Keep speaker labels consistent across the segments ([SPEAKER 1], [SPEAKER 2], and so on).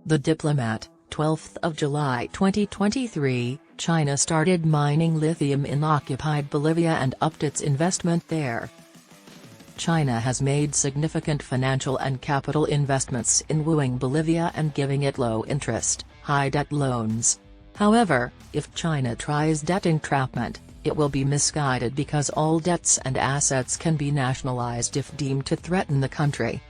[SPEAKER 1] The Diplomat, 12th of July 2023, China started mining lithium in occupied Bolivia and upped its investment there. China has made significant financial and capital investments in wooing Bolivia and giving it low-interest, high-debt loans. However, if China tries debt entrapment, it will be misguided because all debts and assets can be nationalized if deemed to threaten the country.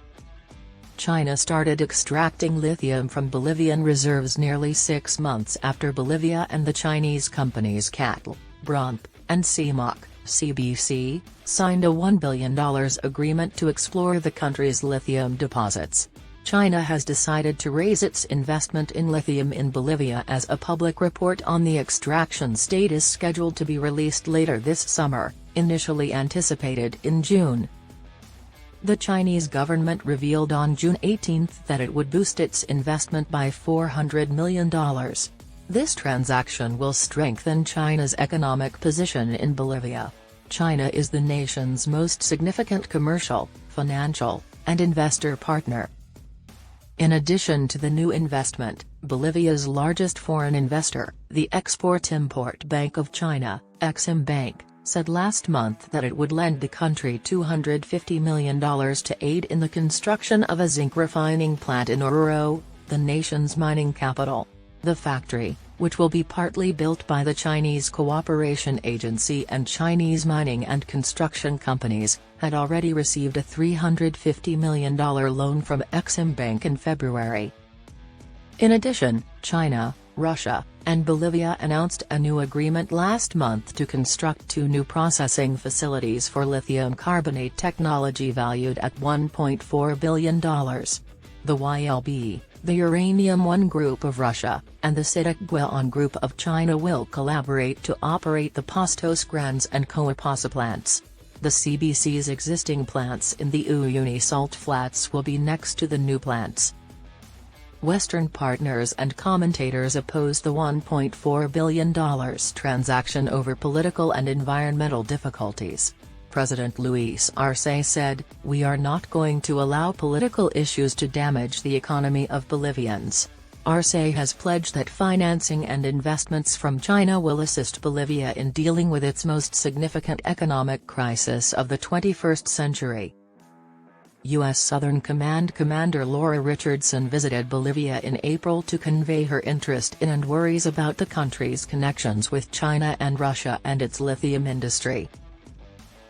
[SPEAKER 1] China started extracting lithium from Bolivian reserves nearly 6 months after Bolivia and the Chinese companies CATL, BRUNP, and CMOC, CBC, signed a $1 billion agreement to explore the country's lithium deposits. China has decided to raise its investment in lithium in Bolivia as a public report on the extraction state is scheduled to be released later this summer, initially anticipated in June. The Chinese government revealed on June 18 that it would boost its investment by $400 million. This transaction will strengthen China's economic position in Bolivia. China is the nation's most significant commercial, financial, and investor partner. In addition to the new investment, Bolivia's largest foreign investor, the Export-Import Bank of China, Exim Bank, said last month that it would lend the country $250 million to aid in the construction of a zinc refining plant in Oruro, the nation's mining capital. The factory, which will be partly built by the Chinese Cooperation Agency and Chinese mining and construction companies, had already received a $350 million loan from Exim Bank in February. In addition, China, Russia, and Bolivia announced a new agreement last month to construct 2 new processing facilities for lithium carbonate technology valued at $1.4 billion. The YLB, the Uranium One Group of Russia, and the CITIC Guion Group of China will collaborate to operate the Pastos Grandes and Coahuila plants. The CBC's existing plants in the Uyuni Salt Flats will be next to the new plants. Western partners and commentators opposed the $1.4 billion transaction over political and environmental difficulties. President Luis Arce said, "We are not going to allow political issues to damage the economy of Bolivians." Arce has pledged that financing and investments from China will assist Bolivia in dealing with its most significant economic crisis of the 21st century. U.S. Southern Command Commander Laura Richardson visited Bolivia in April to convey her interest in and worries about the country's connections with China and Russia and its lithium industry.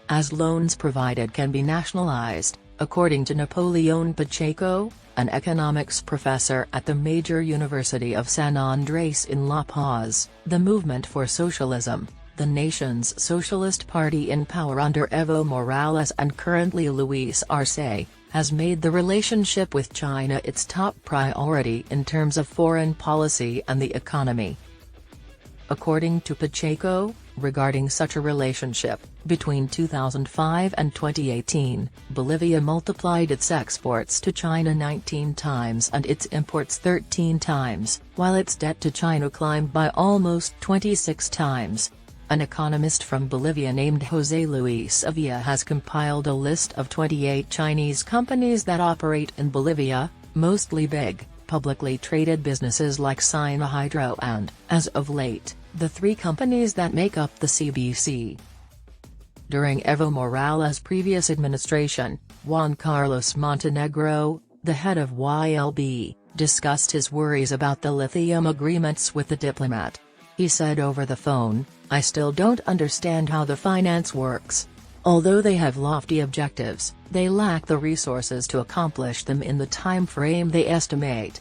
[SPEAKER 1] As loans provided can be nationalized, according to Napoleon Pacheco, an economics professor at the major University of San Andrés in La Paz, the Movement for Socialism, the nation's Socialist Party in power under Evo Morales and currently Luis Arce, has made the relationship with China its top priority in terms of foreign policy and the economy. According to Pacheco, regarding such a relationship, between 2005 and 2018, Bolivia multiplied its exports to China 19 times and its imports 13 times, while its debt to China climbed by almost 26 times. An economist from Bolivia named José Luis Avila has compiled a list of 28 Chinese companies that operate in Bolivia, mostly big, publicly traded businesses like Sina Hydro and, as of late, the 3 companies that make up the CBC. During Evo Morales' previous administration, Juan Carlos Montenegro, the head of YLB, discussed his worries about the lithium agreements with the diplomat. He said over the phone, "I still don't understand how the finance works. Although they have lofty objectives, they lack the resources to accomplish them in the time frame they estimate."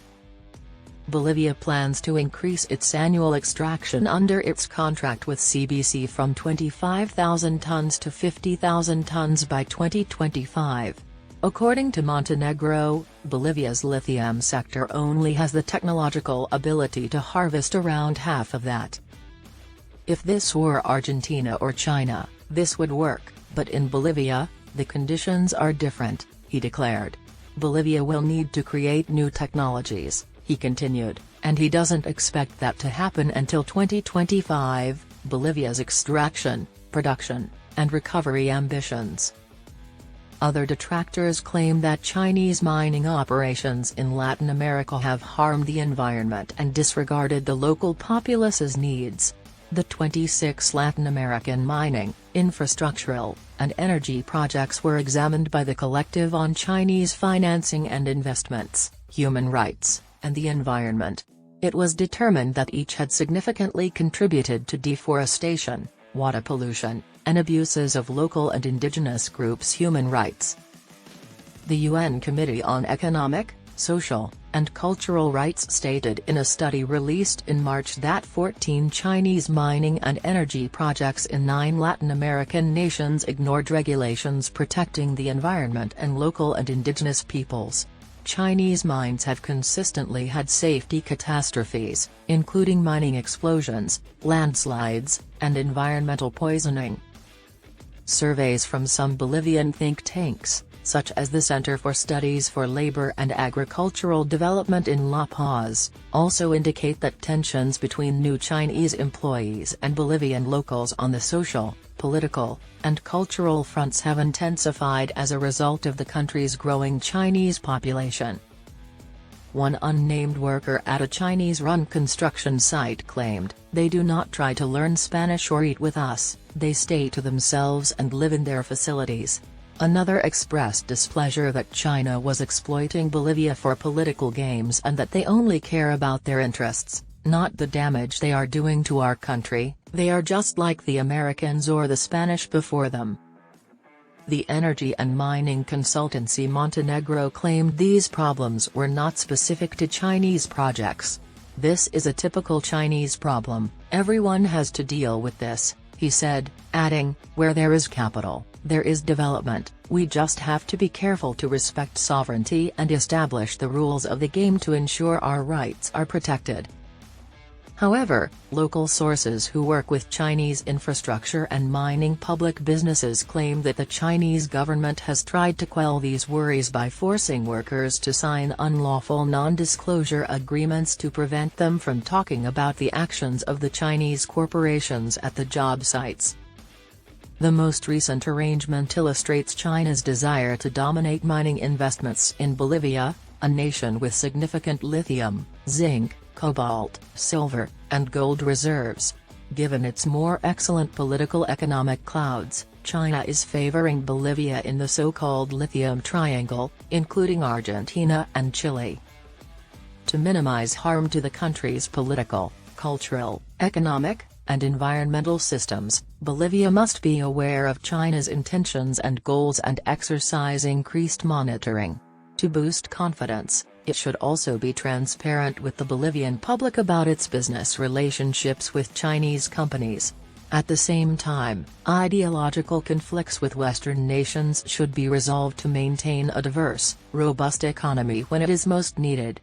[SPEAKER 1] Bolivia plans to increase its annual extraction under its contract with CBC from 25,000 tons to 50,000 tons by 2025. According to Montenegro, Bolivia's lithium sector only has the technological ability to harvest around half of that. If this were Argentina or China, this would work, but in Bolivia, the conditions are different, he declared. Bolivia will need to create new technologies, he continued, and he doesn't expect that to happen until 2025, Bolivia's extraction, production, and recovery ambitions. Other detractors claim that Chinese mining operations in Latin America have harmed the environment and disregarded the local populace's needs. The 26 Latin American mining, infrastructural, and energy projects were examined by the Collective on Chinese Financing and Investments, Human Rights, and the Environment. It was determined that each had significantly contributed to deforestation, water pollution, and abuses of local and indigenous groups' human rights. The UN Committee on Economic, Social, and Cultural Rights stated in a study released in March that 14 Chinese mining and energy projects in 9 Latin American nations ignored regulations protecting the environment and local and indigenous peoples. Chinese mines have consistently had safety catastrophes, including mining explosions, landslides, and environmental poisoning. Surveys from some Bolivian think tanks, such as the Center for Studies for Labor and Agricultural Development in La Paz, also indicate that tensions between new Chinese employees and Bolivian locals on the social, political, and cultural fronts have intensified as a result of the country's growing Chinese population. One unnamed worker at a Chinese-run construction site claimed, "They do not try to learn Spanish or eat with us, they stay to themselves and live in their facilities." Another expressed displeasure that China was exploiting Bolivia for political games and that they only care about their interests, not the damage they are doing to our country. "They are just like the Americans or the Spanish before them." The energy and mining consultancy Montenegro claimed these problems were not specific to Chinese projects. "This is a typical Chinese problem, everyone has to deal with this," he said, adding, "Where there is capital, there is development, we just have to be careful to respect sovereignty and establish the rules of the game to ensure our rights are protected." However, local sources who work with Chinese infrastructure and mining public businesses claim that the Chinese government has tried to quell these worries by forcing workers to sign unlawful non-disclosure agreements to prevent them from talking about the actions of the Chinese corporations at the job sites. The most recent arrangement illustrates China's desire to dominate mining investments in Bolivia, a nation with significant lithium, zinc, cobalt, silver, and gold reserves. Given its more excellent political economic clouds, China is favoring Bolivia in the so-called lithium triangle, including Argentina and Chile. To minimize harm to the country's political, cultural, economic, and environmental systems, Bolivia must be aware of China's intentions and goals and exercise increased monitoring. To boost confidence, it should also be transparent with the Bolivian public about its business relationships with Chinese companies. At the same time, ideological conflicts with Western nations should be resolved to maintain a diverse, robust economy when it is most needed.